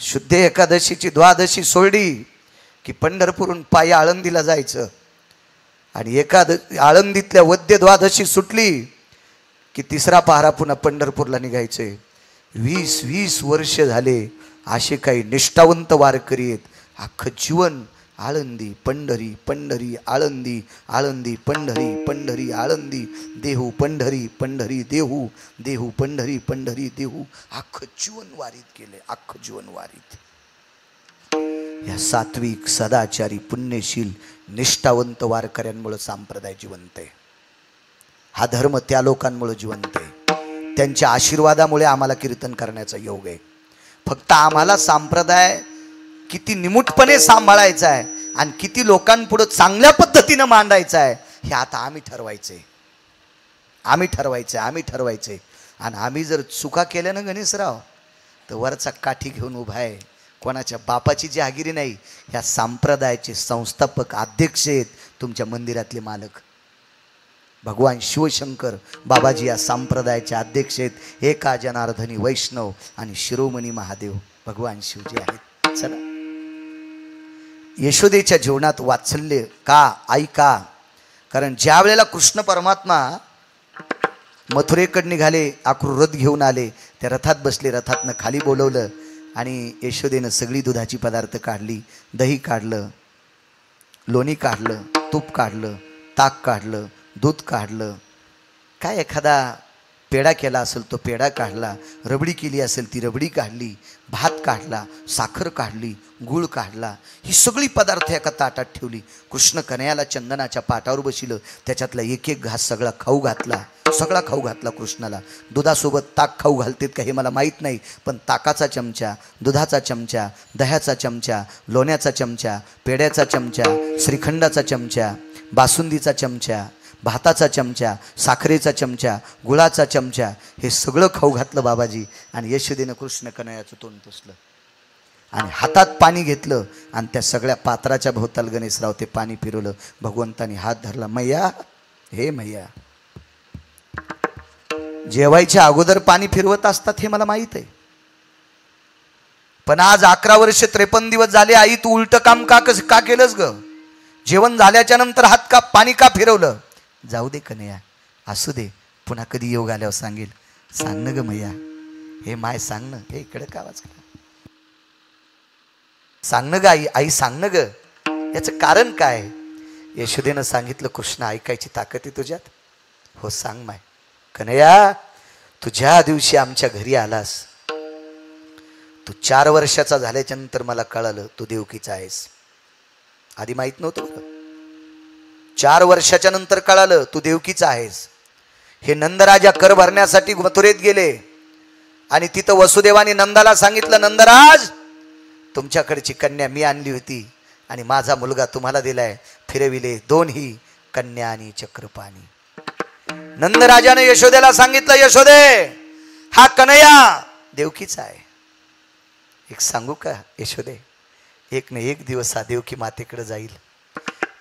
शुद्ध एकादशीची द्वादशी सोडली की पंढरपूरहून पायी आळंदीला जायचं, आणि आळंदीतल्या वद्य द्वादशी सुटली की तिसरा पहारा पुन्हा पंढरपूरला निघायचे. 20-20 वर्ष झाले असे काही निष्ठावंत वारकरी आहेत. अख्खं जीवन आळंदी पंढरी, पंढरी आळंदी, आळंदी पंढरी, पंढरी आळंदी, देहू पंढरी, पंढरी देहू, देहू पंढरी, पंढरी देहू. अख्खं जीवन वारीत गेले, अख्खं जीवन वारीत. या सात्विक, सदाचारी, पुण्यशील, निष्ठावंत वारकऱ्यांमुळे संप्रदाय जिवंत आहे. हा धर्म त्या लोकांमुळे जिवंत आहे. त्यांच्या आशीर्वादामुळे आम्हाला कीर्तन करण्याचा योग आहे. फक्त आम्हाला संप्रदाय किती निमूटपणे सांभाळायचा आहे आणि किती लोकांपुढे चांगल्या पद्धतीनं मांडायचा आहे, हे आता आम्ही ठरवायचे. आम्ही ठरवायचे. आणि आम्ही जर चुका केल्या ना गणेशराव, तर वरचा काठी घेऊन उभा आहे. कोणाच्या बापाची जहागिरी नाही. ह्या संप्रदायाचे संस्थापक, अध्यक्ष आहेत तुमच्या मंदिरातले मालक. भगवान शिवशंकर बाबाजी या संप्रदायाचे अध्यक्ष आहेत. एका जनार्दनी वैष्णव आणि शिरोमणी महादेव भगवान शिवजी आहेत. चला, यशोदेच्या जीवनात वात्सल्य का, आई का? कारण ज्या वेळेला कृष्ण परमात्मा मथुरेकडे निघाले, आकृर रथ घेऊन आले, त्या रथात बसले, रथातनं खाली बोलवलं आणि यशोदेनं सगळी दुधाची पदार्थ काढली. दही काढलं, लोणी काढलं, तूप काढलं, ताक काढलं, दूध काढलं. काय एखादा पेढा केला असेल तो पेढा काढला, रबडी केली असेल ती रबडी काढली, भात काढला, साखर काढली, गूळ काढला. ही सगळी पदार्थ एका ताटात ठेवली. कृष्ण कन्हैयाला चंदनाच्या पाटावर बसिलं, त्याच्यातला एक एक घास सगळा खाऊ घातला, सगळा खाऊ घातला कृष्णाला. दुधासोबत ताक खाऊ घालतेत का हे मला माहीत नाही, पण ताकाचा चमचा, दुधाचा चमचा, दह्याचा चमचा, लोण्याचा चमचा, पेढ्याचा चमचा, श्रीखंडाचा चमचा, बासुंदीचा चमचा, भाताचा चमचा, साखरेचा चमचा, गुळाचा चमचा, हे सगळं खाऊ घातलं बाबाजी. आणि यशोदेनं कृष्ण कन्हैयाचं तोंड पुसलं आणि हातात पाणी घेतलं आणि त्या सगळ्या पात्राच्या भोवताल गणेशराव ते पाणी फिरवलं. भगवंतानी हात धरला. मैया, हे मैया, जेवायच्या अगोदर पाणी फिरवत असतात हे मला माहित आहे, पण आज 11 वर्ष 53 दिवस झाले आई, तू उलट काम का केलंस ग? जेवण झाल्याच्या नंतर हात का, पाणी का फिरवलं? जाऊ दे कन्हैया, असू दे, पुन्हा कधी योग आल्यावर सांगेल. सांग न ग मैया, हे माय सांग न. हे इकडे का आवाज करा, सांग न ग आई, आई सांग न ग, याचं कारण काय? यशोदेनं सांगितलं, कृष्ण ऐकायची ताकद आहे तुझ्यात? हो सांग माय. कन्हैया, तू ज्या दिवशी आमच्या घरी आलास, तू 4 वर्षाचा झाल्याच्या नंतर मला कळालं तू देवकीचा आहेस. आधी माहित नव्हतं बरं. 4 वर्षाच्या नंतर कळालं तू देवकीचा आहेस. हे नंदराजा कर भरण्यासाठी मथुरेत गेले आणि तिथं वसुदेवाने नंदाला सांगितलं, नंदराज, तुमच्याकडची कन्या मी आणली होती आणि माझा मुलगा तुम्हाला दिलाय. फिरविले दोन्ही कन्या आणि चक्रपाणी. नंदराजाने यशोदेला सांगितलं, यशोदे, हा कन्हैया देवकीचा आहे. एक सांगू का यशोदे, एक न एक दिवस हा देवकी मातेकडे जाईल,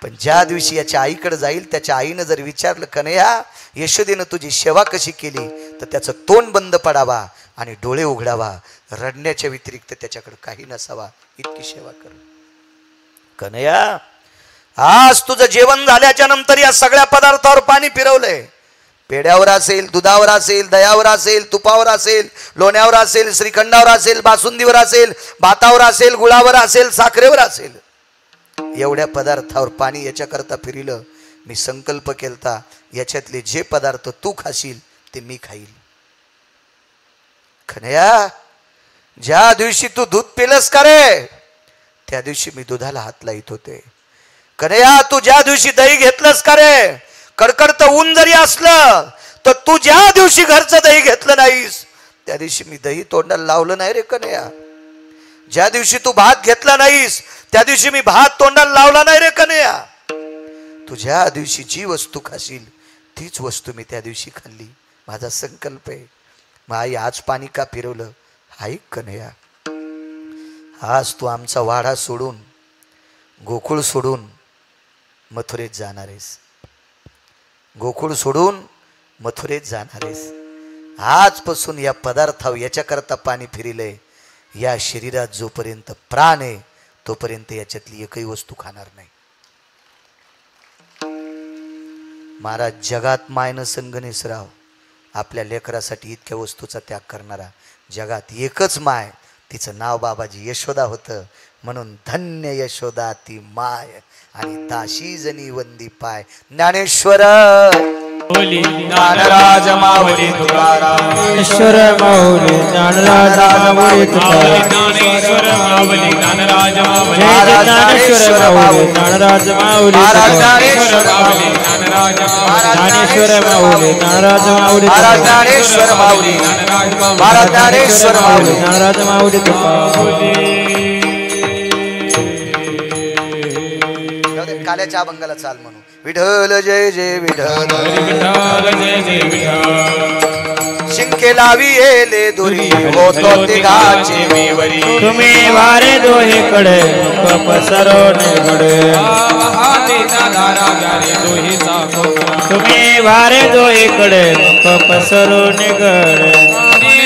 पण ज्या दिवशी याच्या आईकडे जाईल, त्याच्या आईनं जर विचारलं, कन्हैया, यशोदेनं तुझी सेवा कशी केली, तर त्याचं तोंड बंद पडावा आणि डोळे उघडावा, रडण्याच्या व्यतिरिक्त त्याच्याकडे काही नसावा, इतकी सेवा कर. कन्हैया, आज तुझं जेवण झाल्याच्या नंतर या सगळ्या पदार्थावर पाणी फिरवलंय. पेड्यावर असेल, दुधावर असेल, दह्यावर असेल, तुपावर असेल, लोण्यावर असेल, श्रीखंडावर असेल, बासुंदीवर असेल, भातावर असेल, गुळावर असेल, साखरेवर असेल, एवढ्या पदार्थावर पाणी याच्याकरता फिरलं. मी संकल्प केलता, याच्यातले जे पदार्थ तू खाशील ते मी खाईल. कन्हैया, ज्या दिवशी तू दूध पिलंस का रे, त्या दिवशी मी दुधाला हात लाईत होते. कन्हैया, तू ज्या दिवशी दही घेतलंस का रे, कडकडतं ऊन जरी असलं तर तू ज्या दिवशी घरचं दही घेतलं नाहीस, त्या दिवशी मी दही तोंडाला लावलं नाही रे कन्हैया. ज्या दिवशी तू भात घेतला नाहीस, त्या दिवशी मी भात तोंडाला लावला नाही रे कन्हैया. तू ज्या दिवशी जी वस्तू खाशील तीच वस्तू मी त्या दिवशी खाल्ली. माझा संकल्प आहे. मग आई, आज पाणी का फिरवलं? ऐक कन्हैया, आज तू आमचा वाडा सोडून गोकुळ सोडून मथुरेत जाणार आहेस. गोकुळ सोडून मथुरेत जाणार आहेस. आजपासून या पदार्थावर याच्याकरता पाणी फिरिलंय. या शरीरात जोपर्यंत प्राण आहे तोपर्यंत याच्यातली एकही वस्तू खाणार नाही. महाराज जगात मायनं संगणेशराव आपल्या लेकरासाठी इतक्या वस्तूचा त्याग करणारा जगात एकच माय, तिचं नाव बाबाजी यशोदा होतं. म्हणून धन्य यशोदा ती माय आणि दाशी जनी वंदी पाय. ज्ञानेश्वर माऊली ज्ञानराज माऊली तुकाराम ईश्वर माऊली ज्ञानराज माऊली तुकाराम ज्ञानेश्वर माऊली ज्ञानराज माऊली ज्ञानेश्वर माऊली ज्ञानराज माऊली ज्ञानेश्वर माऊली ज्ञानराज ज्ञानेश्वर माऊली ज्ञानराज माऊली ज्ञानेश्वर माऊली ज्ञानेश्वर माऊली ज्ञानराज माऊली काल्याच्या अभंगाला चाल म्हणू. विठ्ठल जय जय विठ्ठल विठ्ठल जय जय विठ्ठल शिंके लावी येले दोरी होतो तिघाचे मेवरी. तुम्ही वारे दोहीकडे मुख पसरवणे घडे हातीचा धारा गारे दोहीचा खोका तुम्ही वारे दोहीकडे मुख पसरवणे घडे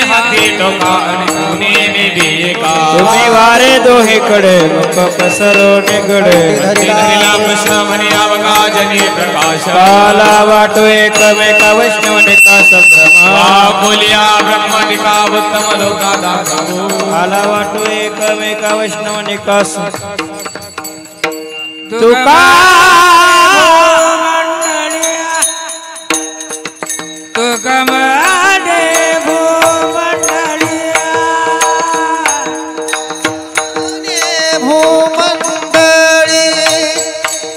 हाती टोका आणि कोणी निधी का तुम्ही वारे दोहीकडे मुख पसरवणे घडे धरिला कृष्ण म्हणे अवकाजनी प्रकाश काला वाटो एकमेका वैष्णवनिका संभ्रमा बोलिया ब्रह्मनिका उत्तम लोका दाखवू काला वाटो एकमेका वैष्णवनिका तुका तुका माने भूमंडळी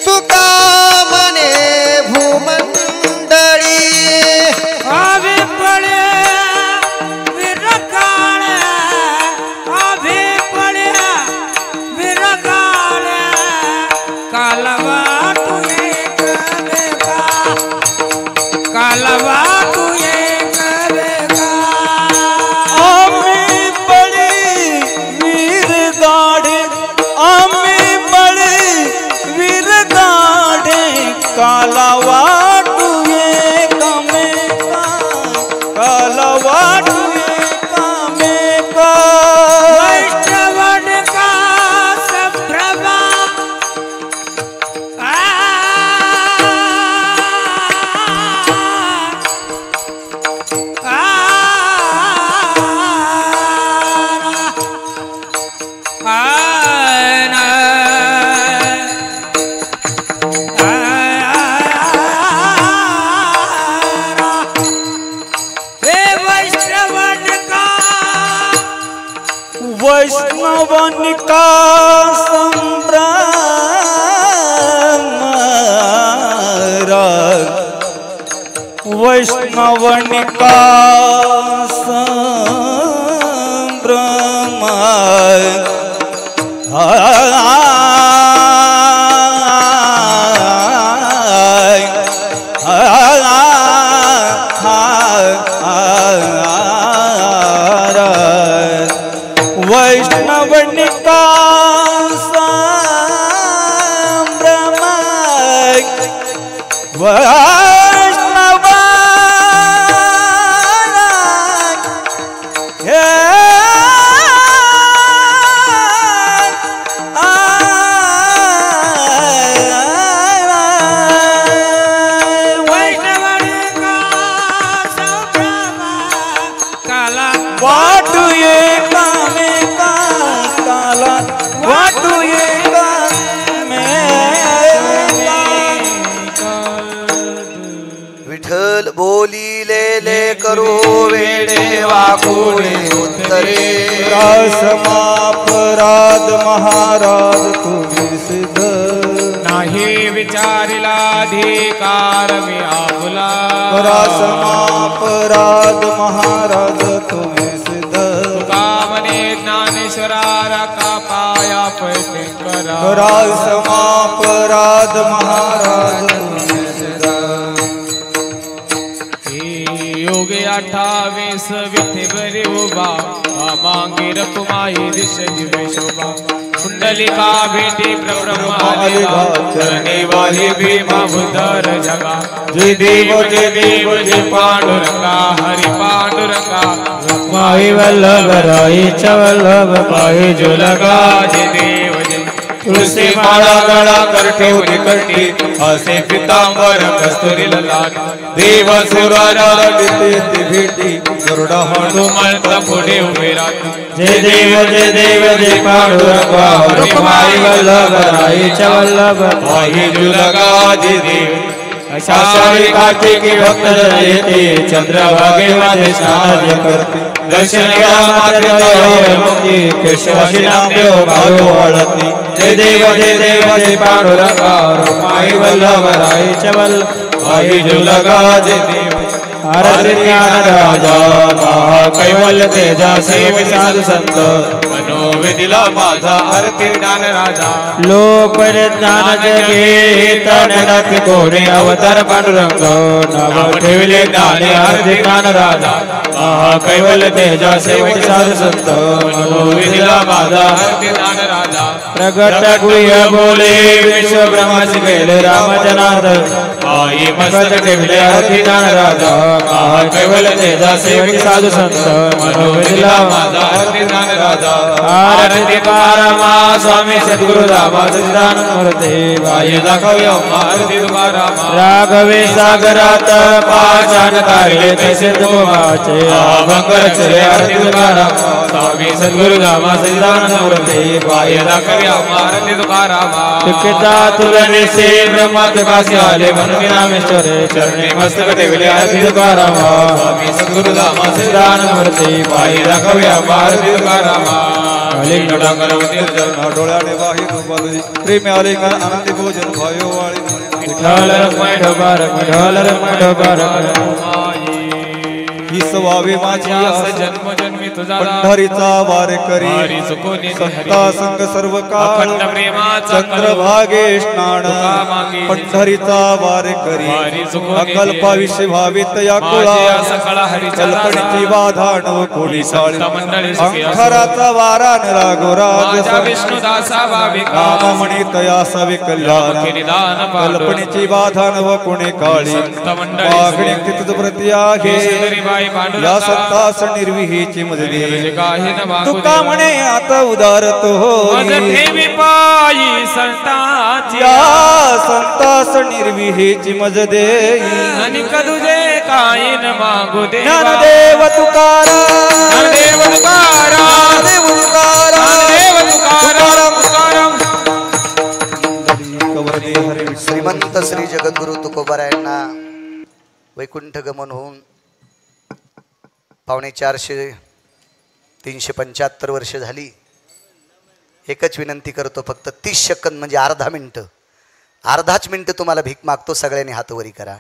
तुका मने भूमंडळी आवे पड्या विरकाळ्या आवे पड्या विरकाळ्या कालवा तू एकमेका कालवा तू एकमेका आम्ही पडी वीर गाडे आम्ही पडी वीर गाडे कालवा तू एकमेका कालवा तू एकमेका वैष्णवनिका संभ्रमा वैष्णवनिका संभ्रम वैष्णवनिका संभ्रम वैष्णवनिका संभ्रम वैष्णव वैष्णवनिका संभ्रम काला वाटू एकमेका काला वाटू विठ्ठल बोलिलेले करू वेडे वाकुळे उत्तरे. समापराध महाराज तुम्ही सिद्ध नाही विचारिला अधिकार मी आपुला समापराध महाराज तुम्ही सिद्ध तुका म्हणे ज्ञानेश्वरा का पाया पैसे करा समापराध महाराज तुम्ही सिद्ध योगे 28 विथे बरे उभा मांगी रखुमाई दिशे दिव्य शोभा कुंडलिका भेटी प्रब्रह्मा करणे वाली भीमा बुद्धर जगा जय देव जय पांडुरंगा हरि पांडुरंगा माही वल्लभ राई च वल्लभ पाही जो लगा जय देव जय तुलसी माळा गळा कर ठेवली करटी असे पितांबर कस्तुरी ललाट देव सुराराती भेटी गरुडा हनुमंत पुढे उभे राहत जय देव जय पांडुरंगा हरि माही वल्लभ राई च वल्लभ पाही जो लगा जय देव आषाढी कार्तिकी भक्त जन येते चंद्रभागे माझे स्नान करते दर्शन घ्या मात्र मुक्ती केशवाशी नामदेव भाऊ वळती जय देव जय पांडुरंगा माई वल्लभ राई च वल्लभ पाही जो लगा जय देव आरती ज्ञान राजा महा कैवल्य तेजा सेवी साधु संत मनोविधिला माझा आरती ज्ञान राजा लोक ज्ञान जगे तननाथ कोणे अवतार पांडुरंग नाव ठेवले ज्ञाने आरती ज्ञान राजा महा कैवल्य तेजा सेवी साधु संत मनोविधिला माझा आरती ज्ञान राजा प्रगट गुह्य बोले विश्व ब्रह्माची गेले राम जनार्दन आई मस्त ठेवले आरती ज्ञान राजा महा कैवल्य तेजा सेवी साधु संत मनोविधिला माझा आरती ज्ञान राजा आरती कारमा स्वामी सद्गुरु रामा सच्चिदानंद मूर्ती बाह्य दाखव्य आरती तुकाराम राघवे सागरात पाषाण काढले तैसे तुमाचे अभंग रचले आरती तुकाराम स्वामी सद्गुरु रामा सच्चिदानंद मूर्ती बाह्य दाखव्य आरती तुकाराम तुकिता तुलने से ब्रह्मा तुकासी आले म्हणून रामेश्वरे चरणी मस्तक ठेवले आरती तुकाराम स्वामी सद्गुरु रामा सच्चिदानंद मूर्ती बाह्य दाखव्य आरती तुकाराम डोळ्याने बाही बालुजी प्रेम आलिंगन आनंदी भोजन भयो वाळी विठ्ठल रखमाई ढोबार विठ्ठल रखमाई ढोबार ही सवावे माझी आस जन्म जन्मी तुझा पंढरीचा वार करी हरी चुकोनी संता संग सर्व काळ अखंड प्रेमाचा चंद्रभागे स्नान मागे पंढरीचा वार करी हरी चुकोनी अकल्पाविषयी भावित या कुळा माझ्या सकळ हरी कल्पनेची बाधान कोणी साळी मंडळी सुखी असो. अंखराचा वारा राघोराज माझ्या विष्णुदासा भाविका नाममणी तया सवे कल्याण निदान कल्पनेची बाधान व कोणी काळी संत मंडळी मागणी तिथं प्रति आहे केशरी बाई या पांडुरंगा संतास निर्विहीची मजली काही न मागू तुका दे. म्हणे आता उदारत मज होई ठेवी पायी संतांची या संतास निर्विहीची मज देई आणि कदुजे काही न मागू दे ज्ञानदेव तुकाराम देव तुकाराम देव तुकाराम देव तुकाराम तुकाराम कवरदे हरी विठ्ठल. श्रीमंत श्री जगद्गुरु तुकोबारायांना वैकुंठ गमन होऊन 450-375 वर्ष झाली. एकच विनंती करतो, फक्त 30 सेकंद म्हणजे अर्धा मिनिट, अर्धाच मिनिट तुम्हाला भीक मागतो, सगळ्यांनी हात वरी करा.